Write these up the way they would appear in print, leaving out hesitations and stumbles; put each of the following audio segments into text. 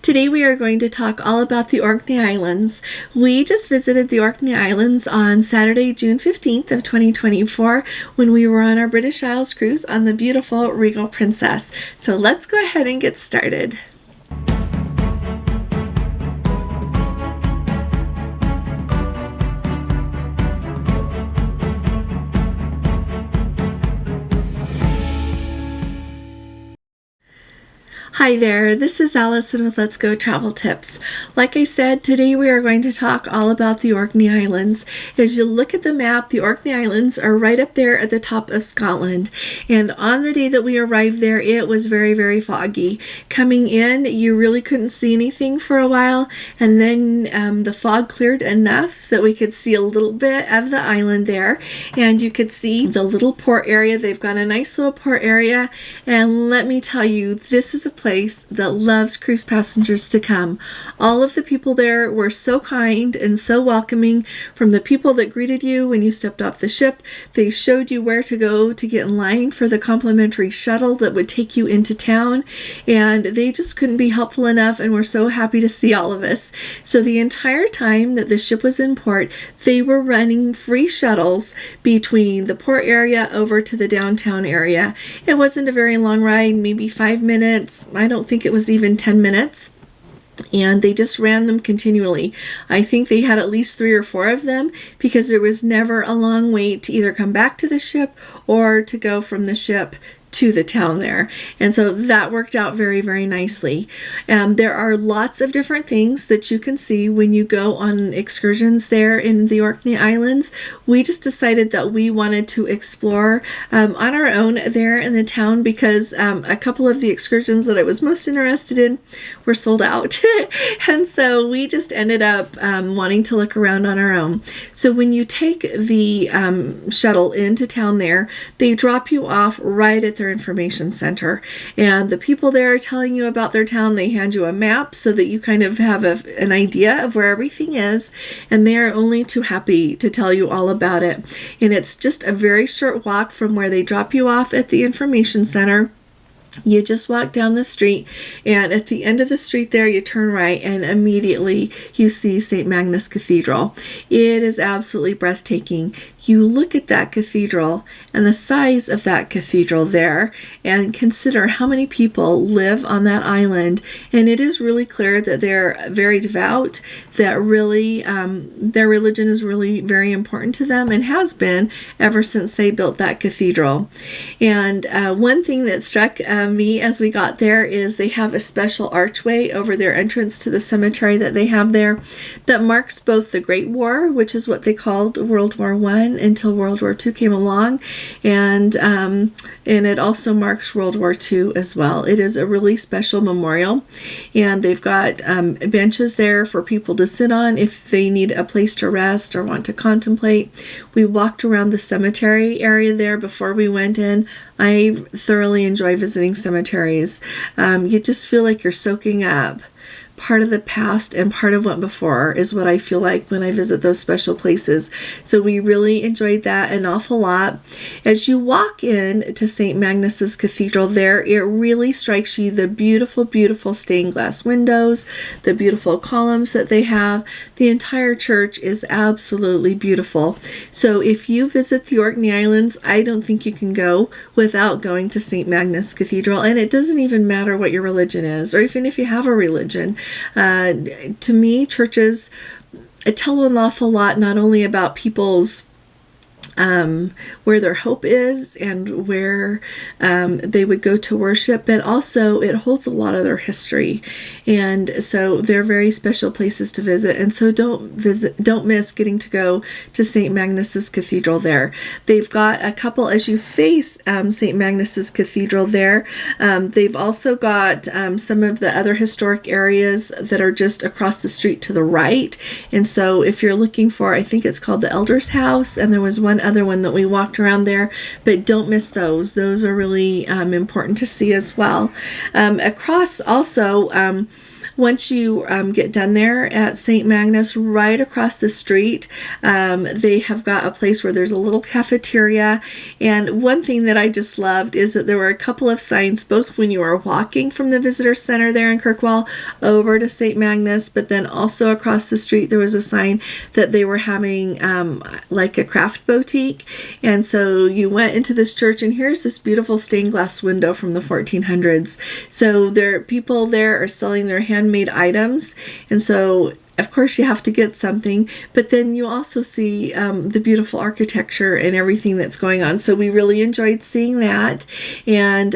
Today we are going to talk all about the Orkney Islands. We just visited the Orkney Islands on Saturday, June 15th of 2024 when we were on our British Isles cruise on the beautiful Regal Princess. So let's go ahead and get started. Hi there, this is Allison with Let's Go Travel Tips. Like I said, today we are going to talk all about the Orkney Islands. As you look at the map, the Orkney Islands are right up there at the top of Scotland. And on the day that we arrived there, it was very, very foggy. Coming in, you really couldn't see anything for a while, and then the fog cleared enough that we could see a little bit of the island there, and you could see the little port area. They've got a nice little port area, and let me tell you, this is a place that loves cruise passengers to come. All of the people there were so kind and so welcoming. From the people that greeted you when you stepped off the ship, they showed you where to go to get in line for the complimentary shuttle that would take you into town, and they just couldn't be helpful enough and were so happy to see all of us. So the entire time that the ship was in port, they were running free shuttles between the port area over to the downtown area. It wasn't a very long ride, maybe 5 minutes. I don't think it was even 10 minutes. And they just ran them continually. I think they had at least 3 or 4 of them because there was never a long wait to either come back to the ship or to go from the ship to the town there. And so that worked out very, very nicely. There are lots of different things that you can see when you go on excursions there in the Orkney Islands. We just decided that we wanted to explore on our own there in the town because a couple of the excursions that I was most interested in were sold out. And so we just ended up wanting to look around on our own. So when you take the shuttle into town there, they drop you off right at their information center, and the people there are telling you about their town. They hand you a map so that you kind of have an idea of where everything is, and they are only too happy to tell you all about it. And it's just a very short walk from where they drop you off at the information center. You just walk down the street, and at the end of the street there, you turn right, and immediately you see St. Magnus Cathedral. It is absolutely breathtaking. You look at that cathedral and the size of that cathedral there, and consider how many people live on that island, and it is really clear that they're very devout, that really their religion is really very important to them and has been ever since they built that cathedral. And one thing that struck me as we got there is they have a special archway over their entrance to the cemetery that they have there that marks both the Great War, which is what they called World War I until World War II came along, and it also marks World War II as well. It is a really special memorial, and they've got benches there for people to sit on if they need a place to rest or want to contemplate. We walked around the cemetery area there before we went in. I thoroughly enjoy visiting cemeteries. You just feel like you're soaking up part of the past and part of what before is what I feel like when I visit those special places. So we really enjoyed that an awful lot. As you walk in to St. Magnus's Cathedral there, it really strikes you the beautiful, beautiful stained glass windows, the beautiful columns that they have. The entire church is absolutely beautiful. So if you visit the Orkney Islands, I don't think you can go without going to St. Magnus Cathedral. And it doesn't even matter what your religion is, or even if you have a religion. To me, churches tell an awful lot, not only about people's where their hope is and where they would go to worship, but also it holds a lot of their history, and so they're very special places to visit. And so don't miss getting to go to St. Magnus's Cathedral there. They've got a couple as you face St. Magnus's Cathedral there. They've also got some of the other historic areas that are just across the street to the right. And so if you're looking for, I think it's called the Elder's House, and there was one other one that we walked around there, but don't miss those. Those are really important to see as well. Across also once you get done there at St. Magnus, right across the street, they have got a place where there's a little cafeteria. And one thing that I just loved is that there were a couple of signs, both when you were walking from the visitor center there in Kirkwall over to St. Magnus, but then also across the street there was a sign that they were having like a craft boutique. And so you went into this church, and here's this beautiful stained glass window from the 1400s. So people there are selling their handmade items, and so of course you have to get something, but then you also see the beautiful architecture and everything that's going on. So we really enjoyed seeing that. And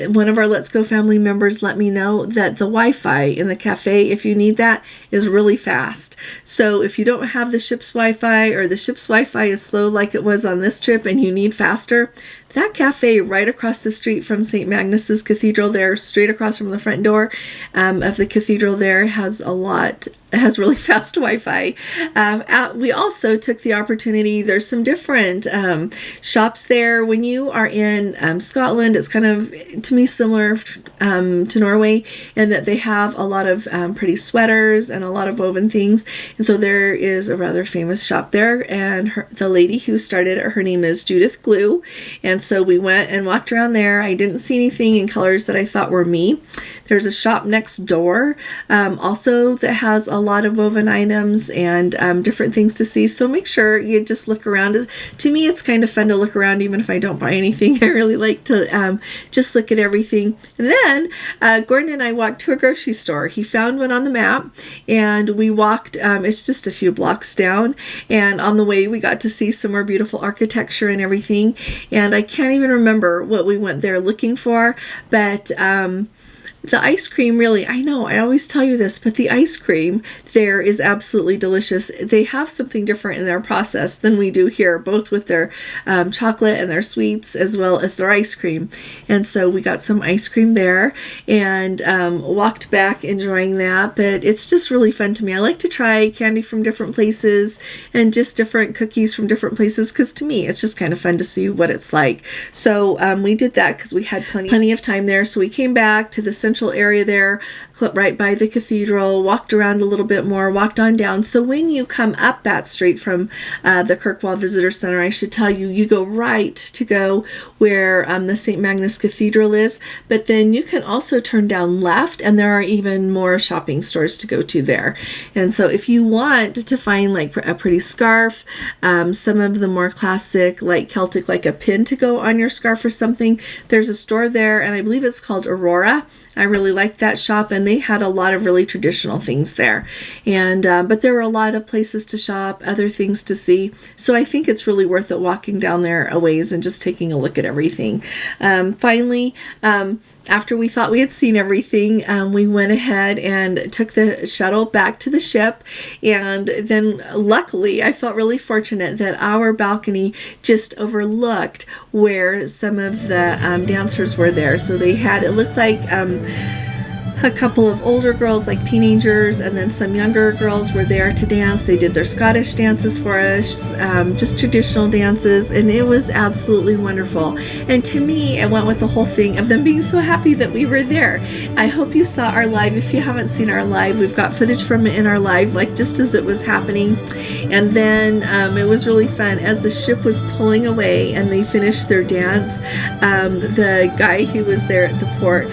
one of our Let's Go family members let me know that the Wi-Fi in the cafe, if you need that, is really fast. So if you don't have the ship's Wi-Fi, or the ship's Wi-Fi is slow like it was on this trip and you need faster, that cafe right across the street from St. Magnus's Cathedral there, straight across from the front door of the cathedral there, has really fast Wi-Fi. We also took the opportunity, there's some different shops there. When you are in Scotland, it's kind of, to me, similar to Norway in that they have a lot of pretty sweaters and a lot of woven things. And so there is a rather famous shop there, and the lady who started it, her name is Judith Glue. And so we went and walked around there. I didn't see anything in colors that I thought were me. There's a shop next door also that has a lot of woven items and different things to see. So make sure you just look around. To me, it's kind of fun to look around even if I don't buy anything. I really like to just look at everything. And then Gordon and I walked to a grocery store. He found one on the map, and we walked, it's just a few blocks down, and on the way we got to see some more beautiful architecture and everything. And I can't even remember what we went there looking for, but the ice cream, really, I know, I always tell you this, but the ice cream there is absolutely delicious. They have something different in their process than we do here, both with their chocolate and their sweets, as well as their ice cream. And so we got some ice cream there and walked back enjoying that. But it's just really fun to me. I like to try candy from different places and just different cookies from different places, because to me, it's just kind of fun to see what it's like. So we did that because we had plenty of time there. So we came back to the central area there, right by the cathedral, walked around a little bit more, walked on down. So when you come up that street from the Kirkwall Visitor Center, I should tell you, you go right to go where the St. Magnus Cathedral is, but then you can also turn down left, and there are even more shopping stores to go to there. And so if you want to find like a pretty scarf, some of the more classic, like Celtic, like a pin to go on your scarf or something, there's a store there, and I believe it's called Aurora. I really liked that shop, and they had a lot of really traditional things there. And but there were a lot of places to shop, other things to see. So I think it's really worth it walking down there a ways and just taking a look at everything. Finally, after we thought we had seen everything, we went ahead and took the shuttle back to the ship. And then luckily, I felt really fortunate that our balcony just overlooked where some of the dancers were there. So they had, it looked like a couple of older girls, like teenagers, and then some younger girls were there to dance. They did their Scottish dances for us, just traditional dances, and it was absolutely wonderful. And to me, it went with the whole thing of them being so happy that we were there. I hope you saw our live. If you haven't seen our live, we've got footage from it in our live, like just as it was happening. And then it was really fun. As the ship was pulling away and they finished their dance, the guy who was there at the port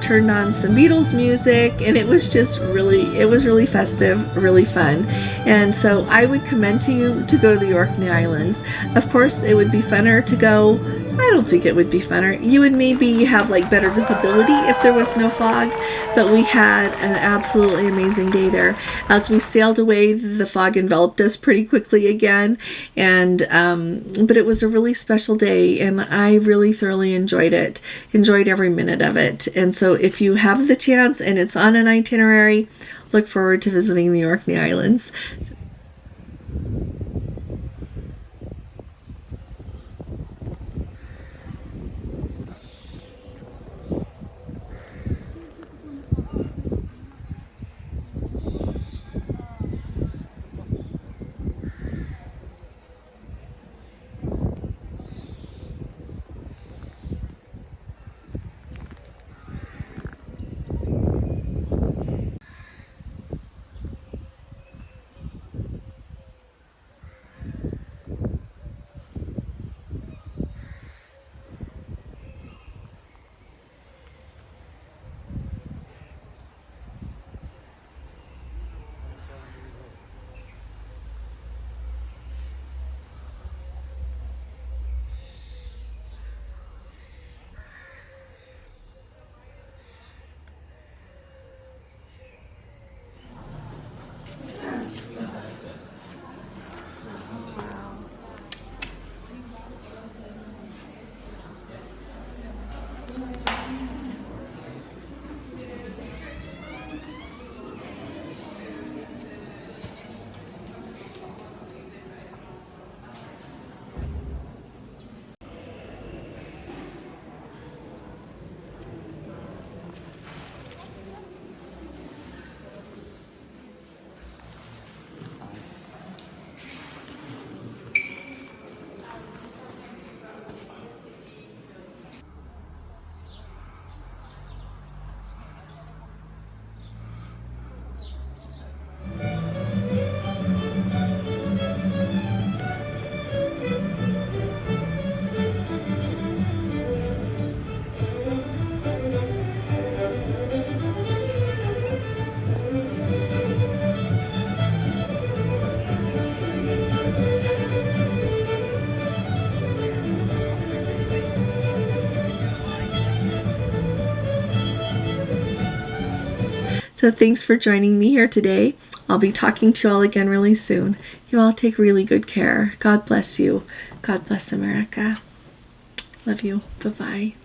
turned on some Beatles music, and it was just really festive, really fun. And so I would commend to you to go to the Orkney Islands. Of course, it would be funner to go. I don't think it would be funner. You would maybe have like better visibility if there was no fog, but we had an absolutely amazing day there. As we sailed away, the fog enveloped us pretty quickly again, and but it was a really special day, and I really thoroughly enjoyed every minute of it. And so if you have the chance and it's on an itinerary, look forward to visiting the Orkney Islands. So thanks for joining me here today. I'll be talking to you all again really soon. You all take really good care. God bless you. God bless America. Love you. Bye-bye.